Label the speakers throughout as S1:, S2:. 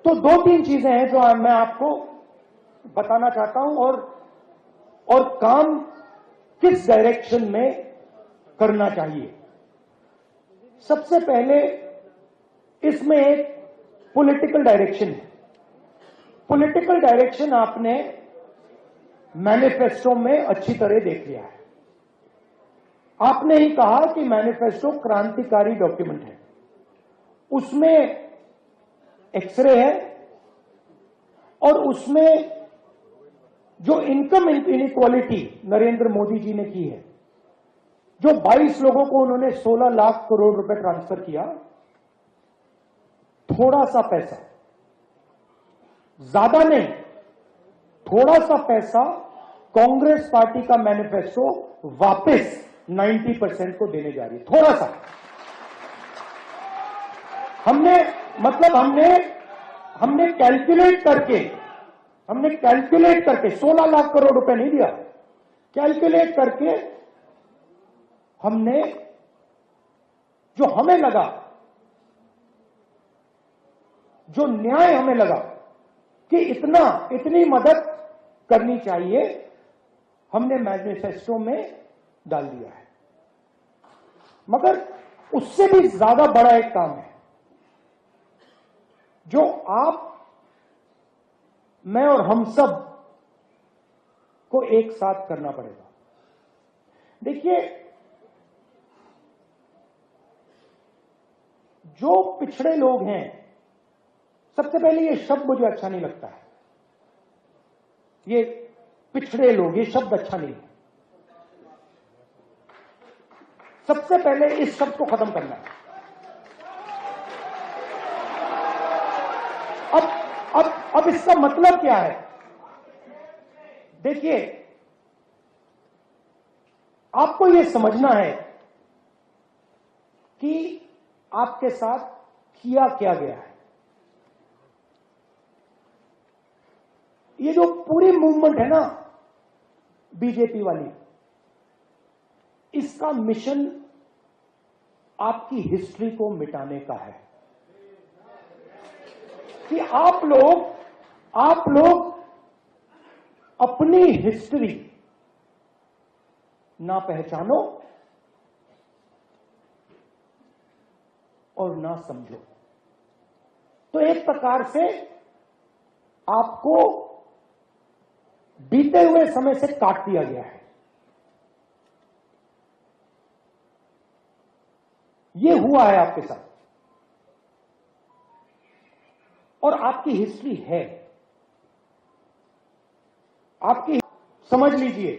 S1: तो दो तीन चीजें हैं जो मैं आपको बताना चाहता हूं और काम किस डायरेक्शन में करना चाहिए। सबसे पहले इसमें एक पॉलिटिकल डायरेक्शन है। पॉलिटिकल डायरेक्शन आपने मैनिफेस्टो में अच्छी तरह देख लिया है। आपने ही कहा कि मैनिफेस्टो क्रांतिकारी डॉक्यूमेंट है, उसमें एक्सरे है और उसमें जो इनकम इनइक्वालिटी नरेंद्र मोदी जी ने की है, जो 22 लोगों को उन्होंने 16 लाख करोड़ रुपए ट्रांसफर किया, थोड़ा सा पैसा, ज्यादा नहीं, थोड़ा सा पैसा कांग्रेस पार्टी का मैनिफेस्टो वापस 90% को देने जा रही है। थोड़ा सा हमने कैलकुलेट करके 16 लाख करोड़ रुपए नहीं दिया, कैलकुलेट करके हमने जो हमें लगा, जो न्याय हमें लगा कि इतनी मदद करनी चाहिए, हमने मैनिफेस्टो में डाल दिया है। मगर उससे भी ज्यादा बड़ा एक काम है जो आप, मैं और हम सब को एक साथ करना पड़ेगा। देखिए, जो पिछड़े लोग हैं, सबसे पहले ये शब्द मुझे अच्छा नहीं लगता है, ये पिछड़े लोग, ये शब्द अच्छा नहीं है। सबसे पहले इस शब्द को खत्म करना है। अब इसका मतलब क्या है? देखिए, आपको यह समझना है कि आपके साथ किया क्या गया है। ये जो पूरी मूवमेंट है ना बीजेपी वाली, इसका मिशन आपकी हिस्ट्री को मिटाने का है कि आप लोग अपनी हिस्ट्री ना पहचानो और ना समझो। तो एक प्रकार से आपको बीते हुए समय से काट दिया गया है। यह हुआ है आपके साथ और आपकी हिस्ट्री है। आपकी समझ लीजिए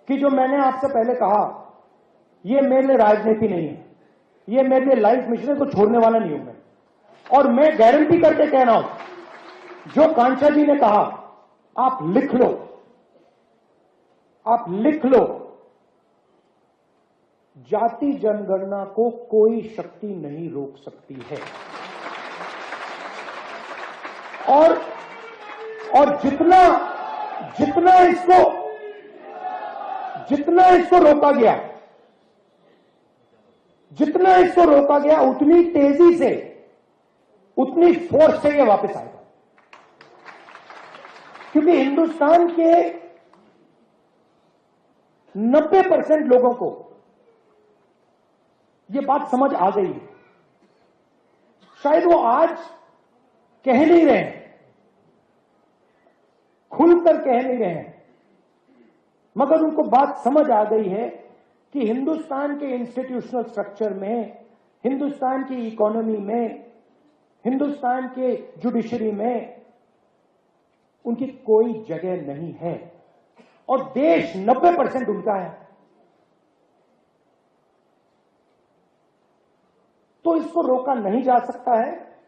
S1: कि जो मैंने आपसे पहले कहा, यह मेरे लिए राजनीति नहीं है, यह मेरे लिए लाइफ मिशन है, तो छोड़ने वाला नहीं हूं मैं। और मैं गारंटी करके कह रहा हूं, जो कांचा जी ने कहा, आप लिख लो, आप लिख लो, जाति जनगणना को कोई शक्ति नहीं रोक सकती है। और जितना इसको रोका गया, उतनी तेजी से, उतनी फोर्स से ये वापस आएगा। क्योंकि हिंदुस्तान के 90% लोगों को ये बात समझ आ गई है। शायद वो आज कह नहीं रहे हैं, खुलकर कह नहीं रहे हैं, मगर उनको बात समझ आ गई है कि हिंदुस्तान के इंस्टीट्यूशनल स्ट्रक्चर में, हिंदुस्तान की इकोनॉमी में, हिंदुस्तान के जुडिशरी में उनकी कोई जगह नहीं है और देश 90% उनका है। तो इसको रोका नहीं जा सकता है।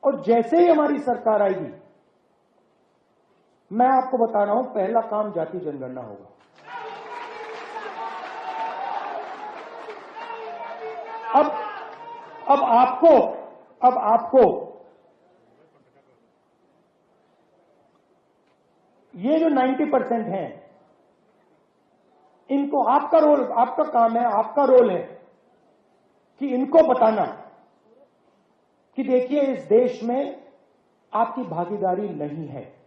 S1: और जैसे ही हमारी सरकार आएगी, मैं आपको बता रहा हूं, पहला काम जाति जनगणना होगा। अब आपको ये जो 90% हैं, इनको आपका काम है, आपका रोल है कि इनको बताना कि देखिए इस देश में आपकी भागीदारी नहीं है।